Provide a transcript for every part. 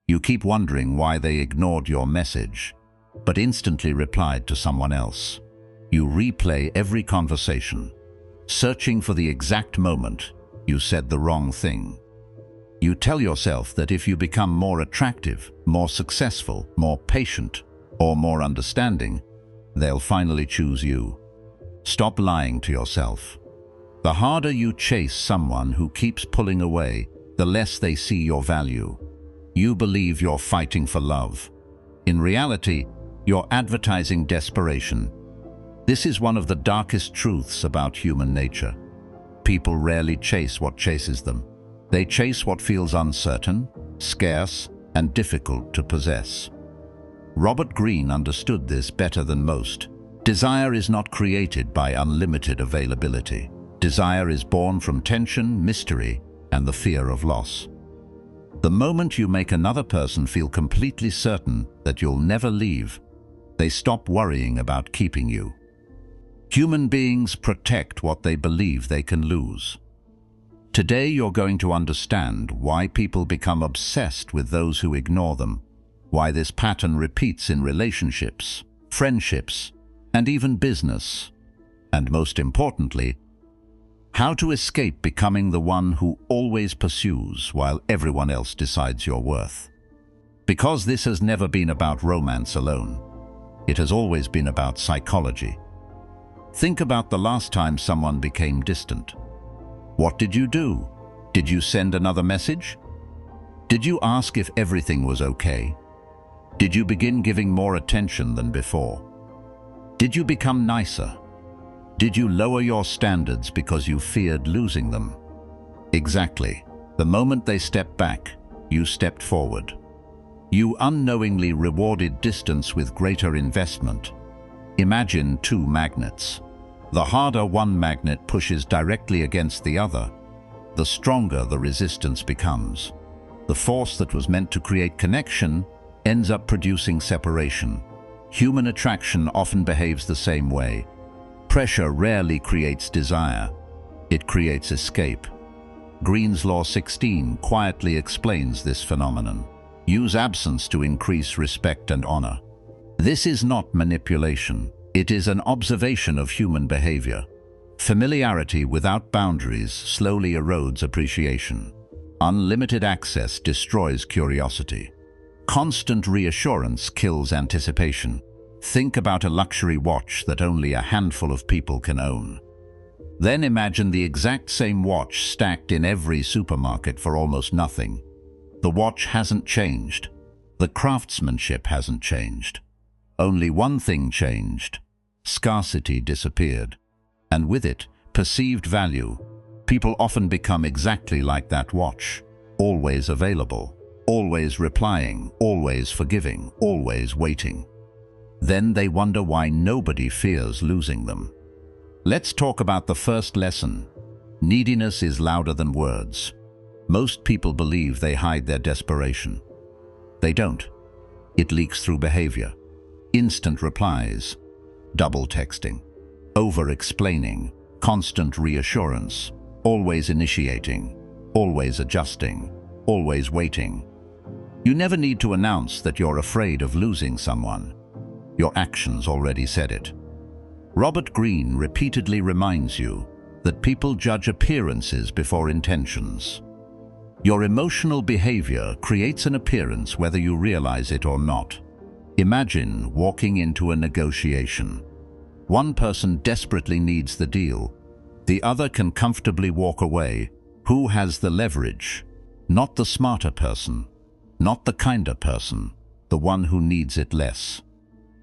You keep wondering why they ignored your message, but instantly replied to someone else. You replay every conversation, searching for the exact moment you said the wrong thing. You tell yourself that if you become more attractive, more successful, more patient, or more understanding, they'll finally choose you. Stop lying to yourself. The harder you chase someone who keeps pulling away, the less they see your value. You believe you're fighting for love. In reality, you're advertising desperation. This is one of the darkest truths about human nature. People rarely chase what chases them. They chase what feels uncertain, scarce, and difficult to possess. Robert Greene understood this better than most. Desire is not created by unlimited availability. Desire is born from tension, mystery, and the fear of loss. The moment you make another person feel completely certain that you'll never leave, they stop worrying about keeping you. Human beings protect what they believe they can lose. Today you're going to understand why people become obsessed with those who ignore them, why this pattern repeats in relationships, friendships, and even business, and most importantly, how to escape becoming the one who always pursues while everyone else decides your worth. Because this has never been about romance alone. It has always been about psychology. Think about the last time someone became distant. What did you do? Did you send another message? Did you ask if everything was okay? Did you begin giving more attention than before? Did you become nicer? Did you lower your standards because you feared losing them? Exactly. The moment they stepped back, you stepped forward. You unknowingly rewarded distance with greater investment. Imagine two magnets. The harder one magnet pushes directly against the other, the stronger the resistance becomes. The force that was meant to create connection ends up producing separation. Human attraction often behaves the same way. Pressure rarely creates desire. It creates escape. Greene's Law 16 quietly explains this phenomenon. Use absence to increase respect and honor. This is not manipulation. It is an observation of human behavior. Familiarity without boundaries slowly erodes appreciation. Unlimited access destroys curiosity. Constant reassurance kills anticipation. Think about a luxury watch that only a handful of people can own. Then imagine the exact same watch stacked in every supermarket for almost nothing. The watch hasn't changed. The craftsmanship hasn't changed. Only one thing changed. Scarcity disappeared. And with it, perceived value. People often become exactly like that watch. Always available. Always replying. Always forgiving. Always waiting. Then they wonder why nobody fears losing them. Let's talk about the first lesson. Neediness is louder than words. Most people believe they hide their desperation. They don't. It leaks through behavior. Instant replies, double texting, over-explaining, constant reassurance, always initiating, always adjusting, always waiting. You never need to announce that you're afraid of losing someone. Your actions already said it. Robert Greene repeatedly reminds you that people judge appearances before intentions. Your emotional behavior creates an appearance whether you realize it or not. Imagine walking into a negotiation. One person desperately needs the deal. The other can comfortably walk away. Who has the leverage? Not the smarter person, not the kinder person, the one who needs it less.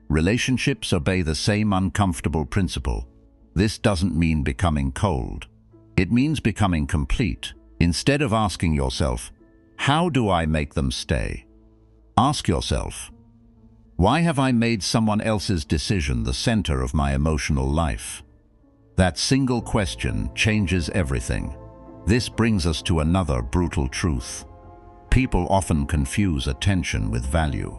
Relationships obey the same uncomfortable principle. This doesn't mean becoming cold. It means becoming complete. Instead of asking yourself, how do I make them stay? Ask yourself, why have I made someone else's decision the center of my emotional life? That single question changes everything. This brings us to another brutal truth. People often confuse attention with value.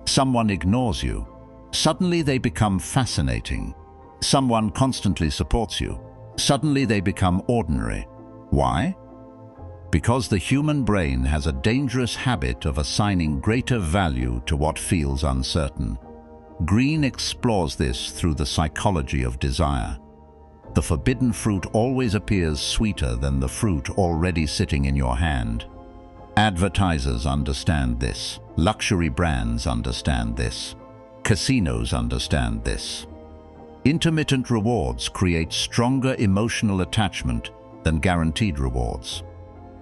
Someone ignores you. Suddenly they become fascinating. Someone constantly supports you. Suddenly they become ordinary. Why? Because the human brain has a dangerous habit of assigning greater value to what feels uncertain. Greene explores this through the psychology of desire. The forbidden fruit always appears sweeter than the fruit already sitting in your hand. Advertisers understand this. Luxury brands understand this. Casinos understand this. Intermittent rewards create stronger emotional attachment than guaranteed rewards.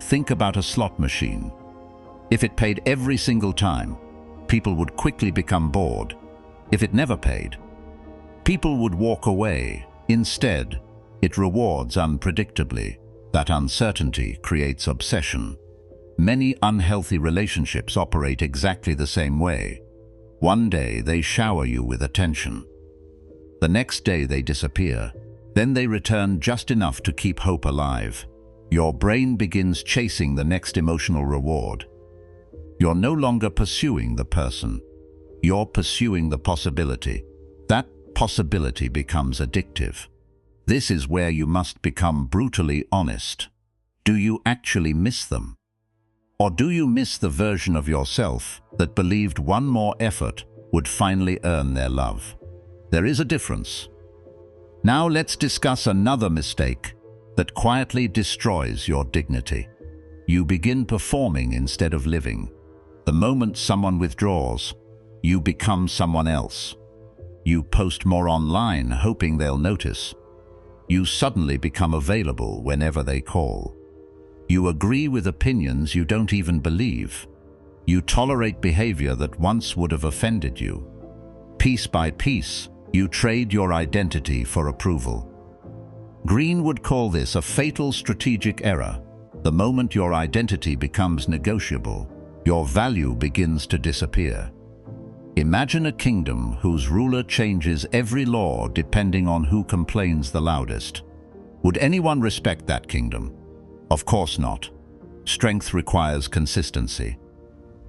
Think about a slot machine. If it paid every single time, people would quickly become bored. If it never paid, people would walk away. Instead, it rewards unpredictably. That uncertainty creates obsession. Many unhealthy relationships operate exactly the same way. One day they shower you with attention. The next day they disappear. Then they return just enough to keep hope alive. Your brain begins chasing the next emotional reward. You're no longer pursuing the person. You're pursuing the possibility. That possibility becomes addictive. This is where you must become brutally honest. Do you actually miss them? Or do you miss the version of yourself that believed one more effort would finally earn their love? There is a difference. Now let's discuss another mistake that quietly destroys your dignity. You begin performing instead of living. The moment someone withdraws, you become someone else. You post more online, hoping they'll notice. You suddenly become available whenever they call. You agree with opinions you don't even believe. You tolerate behavior that once would have offended you. Piece by piece, you trade your identity for approval. Greene would call this a fatal strategic error. The moment your identity becomes negotiable, your value begins to disappear. Imagine a kingdom whose ruler changes every law depending on who complains the loudest. Would anyone respect that kingdom? Of course not. Strength requires consistency.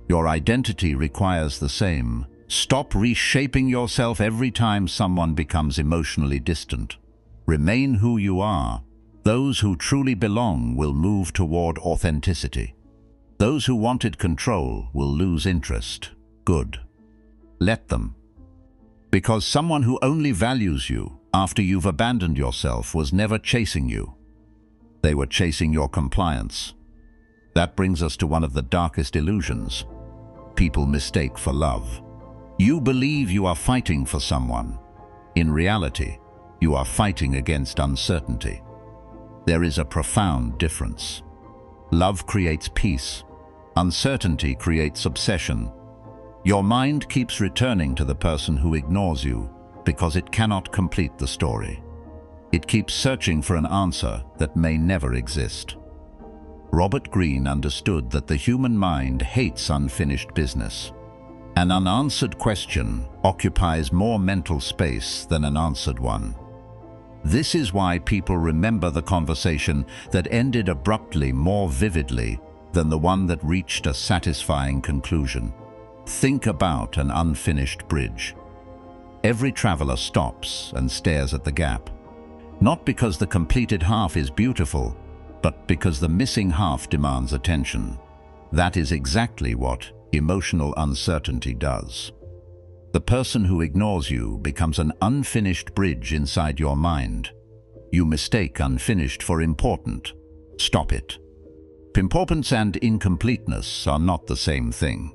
Your identity requires the same. Stop reshaping yourself every time someone becomes emotionally distant. Remain who you are. Those who truly belong will move toward authenticity. Those who wanted control will lose interest. Good. Let them. Because someone who only values you after you've abandoned yourself was never chasing you. They were chasing your compliance. That brings us to one of the darkest illusions people mistake for love. You believe you are fighting for someone. In reality, you are fighting against uncertainty. There is a profound difference. Love creates peace. Uncertainty creates obsession. Your mind keeps returning to the person who ignores you because it cannot complete the story. It keeps searching for an answer that may never exist. Robert Greene understood that the human mind hates unfinished business. An unanswered question occupies more mental space than an answered one. This is why people remember the conversation that ended abruptly more vividly than the one that reached a satisfying conclusion. Think about an unfinished bridge. Every traveler stops and stares at the gap. Not because the completed half is beautiful, but because the missing half demands attention. That is exactly what emotional uncertainty does. The person who ignores you becomes an unfinished bridge inside your mind. You mistake unfinished for important. Stop it. Importance and incompleteness are not the same thing.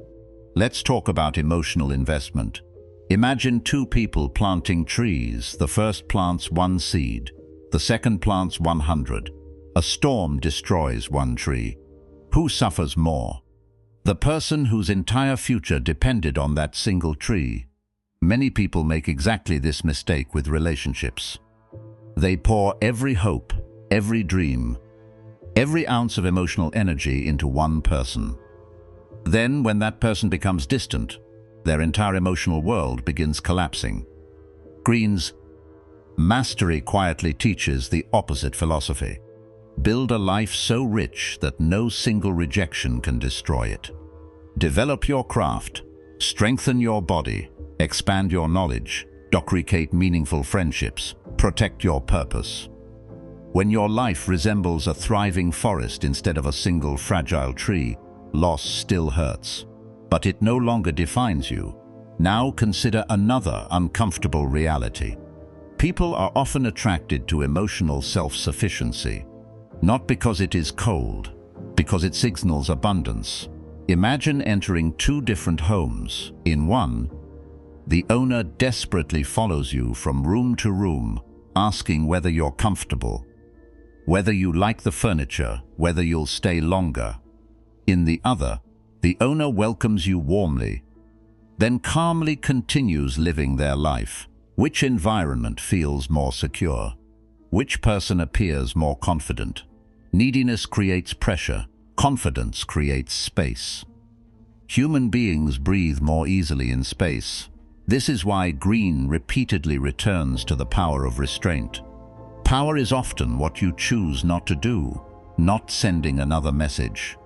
Let's talk about emotional investment. Imagine two people planting trees. The first plants 1 seed. The second plants 100. A storm destroys one tree. Who suffers more? The person whose entire future depended on that single tree. Many people make exactly this mistake with relationships. They pour every hope, every dream, every ounce of emotional energy into one person. Then, when that person becomes distant, their entire emotional world begins collapsing. Greene's mastery quietly teaches the opposite philosophy. Build a life so rich that no single rejection can destroy it. Develop your craft, strengthen your body, expand your knowledge, create meaningful friendships, protect your purpose. When your life resembles a thriving forest instead of a single fragile tree, loss still hurts. But it no longer defines you. Now consider another uncomfortable reality. People are often attracted to emotional self-sufficiency, not because it is cold, because it signals abundance. Imagine entering two different homes. In one, the owner desperately follows you from room to room, asking whether you're comfortable, whether you like the furniture, whether you'll stay longer. In the other, the owner welcomes you warmly, then calmly continues living their life. Which environment feels more secure? Which person appears more confident? Neediness creates pressure. Confidence creates space. Human beings breathe more easily in space. This is why Greene repeatedly returns to the power of restraint. Power is often what you choose not to do, not sending another message,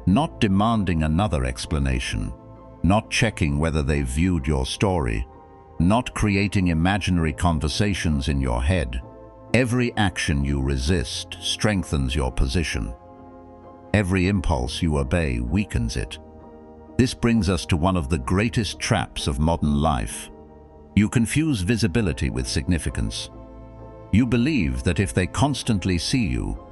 not demanding another explanation, not checking whether they've viewed your story, not creating imaginary conversations in your head. Every action you resist strengthens your position. Every impulse you obey weakens it. This brings us to one of the greatest traps of modern life. You confuse visibility with significance. You believe that if they constantly see you,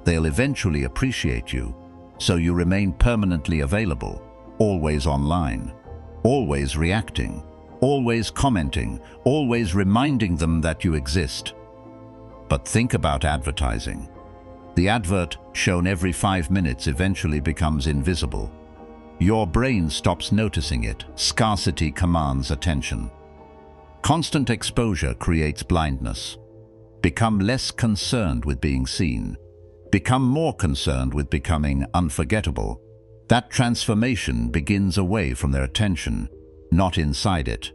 they'll eventually appreciate you, so you remain permanently available, always online, always reacting, always commenting, always reminding them that you exist. But think about advertising. The advert, shown every 5 minutes, eventually becomes invisible. Your brain stops noticing it. Scarcity commands attention. Constant exposure creates blindness. Become less concerned with being seen. Become more concerned with becoming unforgettable. That transformation begins away from their attention, not inside it.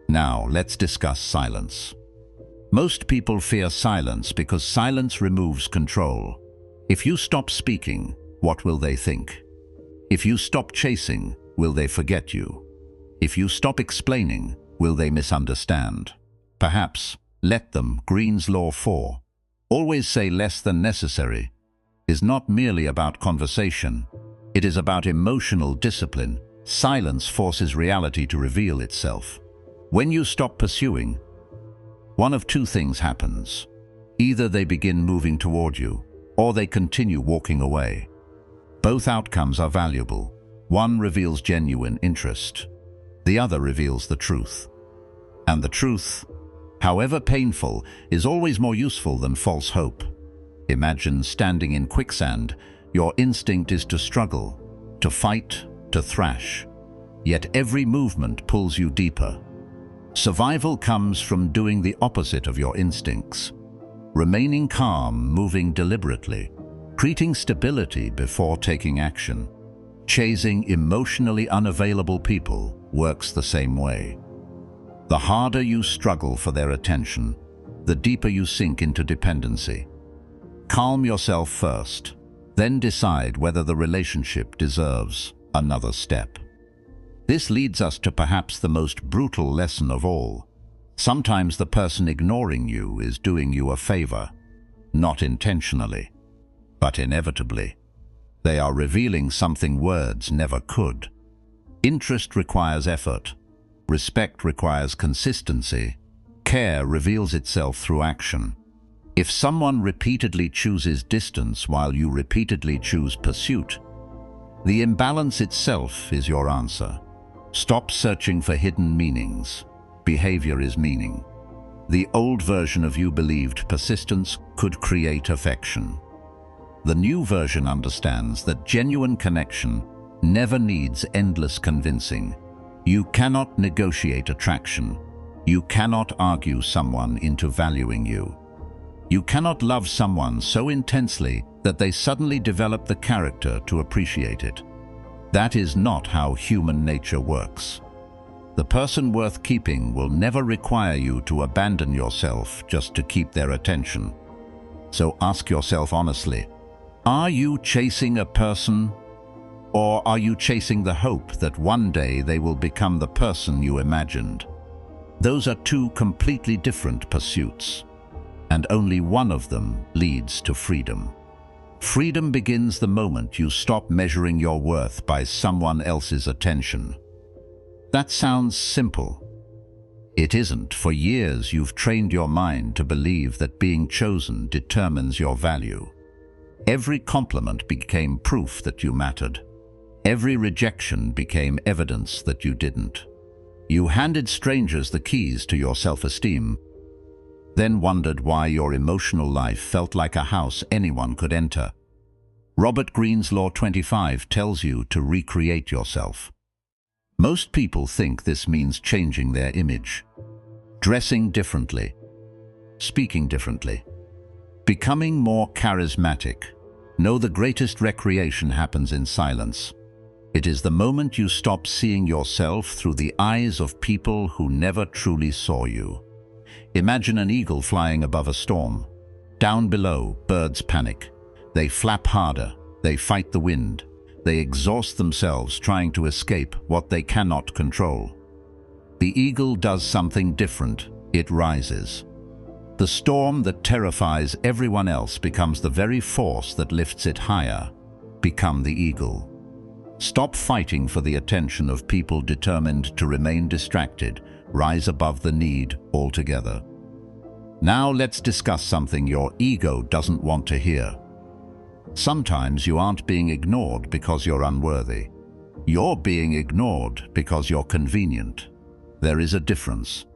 Now, let's discuss silence. Most people fear silence because silence removes control. If you stop speaking, what will they think? If you stop chasing, will they forget you? If you stop explaining, will they misunderstand? Perhaps, let them. Greene's Law 4. Always say less than necessary is not merely about conversation. It is about emotional discipline. Silence forces reality to reveal itself. When you stop pursuing, one of two things happens. Either they begin moving toward you, or they continue walking away. Both outcomes are valuable. One reveals genuine interest. The other reveals the truth. And the truth, however painful, is always more useful than false hope. Imagine standing in quicksand. Your instinct is to struggle, to fight, to thrash. Yet every movement pulls you deeper. Survival comes from doing the opposite of your instincts. Remaining calm, moving deliberately, creating stability before taking action. Chasing emotionally unavailable people works the same way. The harder you struggle for their attention, the deeper you sink into dependency. Calm yourself first, then decide whether the relationship deserves another step. This leads us to perhaps the most brutal lesson of all. Sometimes the person ignoring you is doing you a favor, not intentionally, but inevitably. They are revealing something words never could. Interest requires effort. Respect requires consistency. Care reveals itself through action. If someone repeatedly chooses distance while you repeatedly choose pursuit, the imbalance itself is your answer. Stop searching for hidden meanings. Behavior is meaning. The old version of you believed persistence could create affection. The new version understands that genuine connection never needs endless convincing. You cannot negotiate attraction. You cannot argue someone into valuing you. You cannot love someone so intensely that they suddenly develop the character to appreciate it. That is not how human nature works. The person worth keeping will never require you to abandon yourself just to keep their attention. So ask yourself honestly, are you chasing a person, or are you chasing the hope that one day they will become the person you imagined? Those are two completely different pursuits. and only one of them leads to freedom. Freedom begins the moment you stop measuring your worth by someone else's attention. That sounds simple. It isn't. For years you've trained your mind to believe that being chosen determines your value. Every compliment became proof that you mattered. Every rejection became evidence that you didn't. You handed strangers the keys to your self-esteem, then wondered why your emotional life felt like a house anyone could enter. Robert Greene's Law 25 tells you to recreate yourself. Most people think this means changing their image, dressing differently, speaking differently, becoming more charismatic. No, the greatest recreation happens in silence. It is the moment you stop seeing yourself through the eyes of people who never truly saw you. Imagine an eagle flying above a storm. Down below, birds panic. They flap harder, they fight the wind. They exhaust themselves trying to escape what they cannot control. The eagle does something different. It rises. The storm that terrifies everyone else becomes the very force that lifts it higher. Become the eagle. Stop fighting for the attention of people determined to remain distracted. Rise above the need altogether. Now let's discuss something your ego doesn't want to hear. Sometimes you aren't being ignored because you're unworthy. You're being ignored because you're convenient. There is a difference.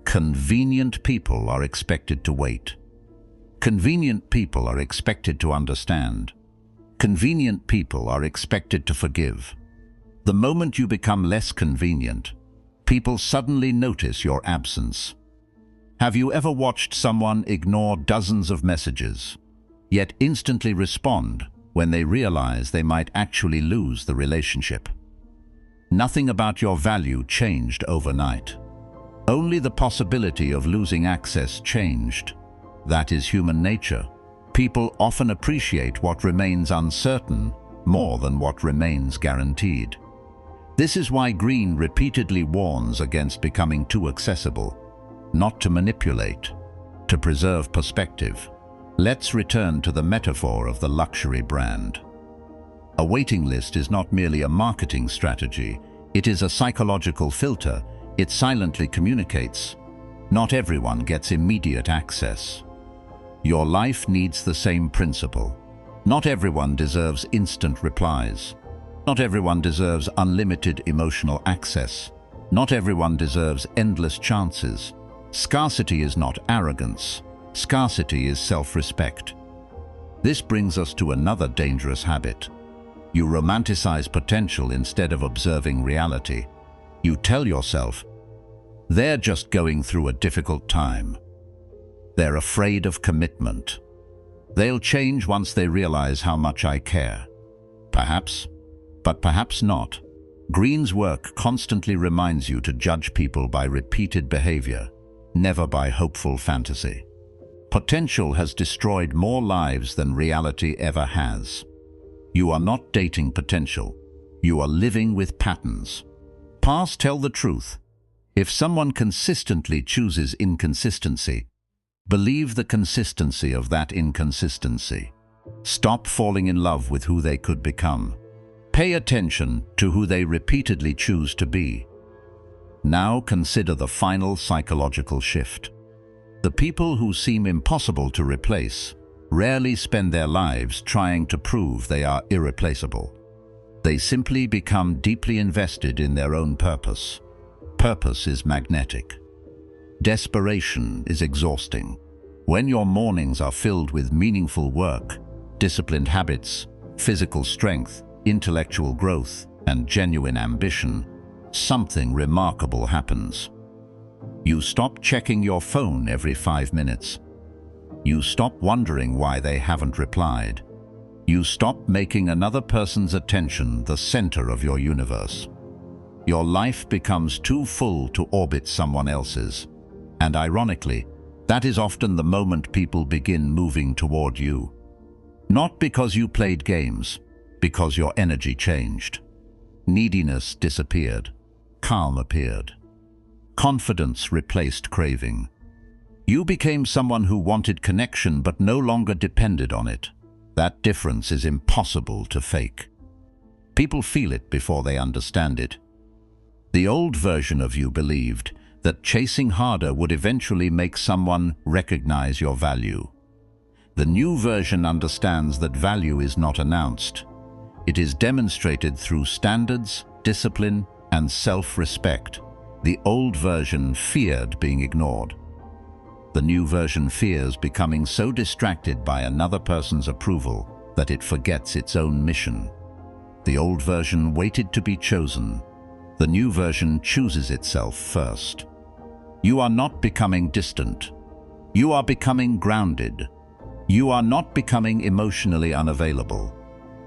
Convenient people are expected to wait. Convenient people are expected to understand. Convenient people are expected to forgive. The moment you become less convenient, people suddenly notice your absence. Have you ever watched someone ignore dozens of messages, yet instantly respond when they realize they might actually lose the relationship? Nothing about your value changed overnight. Only the possibility of losing access changed. That is human nature. People often appreciate what remains uncertain more than what remains guaranteed. This is why Greene repeatedly warns against becoming too accessible, not to manipulate, to preserve perspective. Let's return to the metaphor of the luxury brand. A waiting list is not merely a marketing strategy, it is a psychological filter. It silently communicates. Not everyone gets immediate access. Your life needs the same principle. Not everyone deserves instant replies. Not everyone deserves unlimited emotional access. Not everyone deserves endless chances. Scarcity is not arrogance. Scarcity is self-respect. This brings us to another dangerous habit. You romanticize potential instead of observing reality. You tell yourself, they're just going through a difficult time. They're afraid of commitment. They'll change once they realize how much I care. Perhaps, but perhaps not. Greene's work constantly reminds you to judge people by repeated behavior, never by hopeful fantasy. Potential has destroyed more lives than reality ever has. You are not dating potential. You are living with patterns. Past tell the truth. If someone consistently chooses inconsistency, believe the consistency of that inconsistency. Stop falling in love with who they could become. Pay attention to who they repeatedly choose to be. Now consider the final psychological shift. The people who seem impossible to replace rarely spend their lives trying to prove they are irreplaceable. They simply become deeply invested in their own purpose. Purpose is magnetic. Desperation is exhausting. When your mornings are filled with meaningful work, disciplined habits, physical strength, intellectual growth, and genuine ambition, something remarkable happens. You stop checking your phone every 5 minutes. You stop wondering why they haven't replied. You stop making another person's attention the center of your universe. Your life becomes too full to orbit someone else's. And ironically, that is often the moment people begin moving toward you. Not because you played games, because your energy changed. Neediness disappeared. Calm appeared. Confidence replaced craving. You became someone who wanted connection but no longer depended on it. That difference is impossible to fake. People feel it before they understand it. The old version of you believed that chasing harder would eventually make someone recognize your value. The new version understands that value is not announced. It is demonstrated through standards, discipline, and self-respect. The old version feared being ignored. The new version fears becoming so distracted by another person's approval that it forgets its own mission. The old version waited to be chosen. The new version chooses itself first. You are not becoming distant. You are becoming grounded. You are not becoming emotionally unavailable.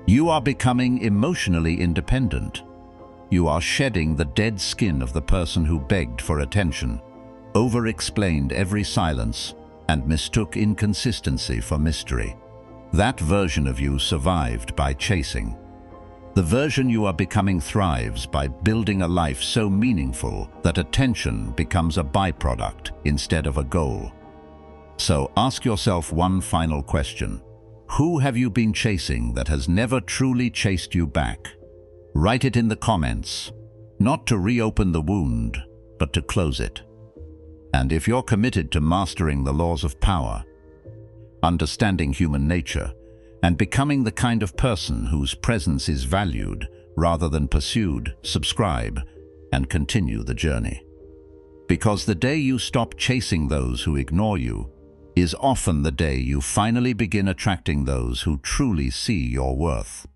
You are becoming emotionally independent. You are shedding the dead skin of the person who begged for attention, over-explained every silence, and mistook inconsistency for mystery. That version of you survived by chasing. The version you are becoming thrives by building a life so meaningful that attention becomes a byproduct instead of a goal. So ask yourself one final question. Who have you been chasing that has never truly chased you back? Write it in the comments, not to reopen the wound, but to close it. And if you're committed to mastering the laws of power, understanding human nature, and becoming the kind of person whose presence is valued rather than pursued, subscribe and continue the journey. Because the day you stop chasing those who ignore you is often the day you finally begin attracting those who truly see your worth.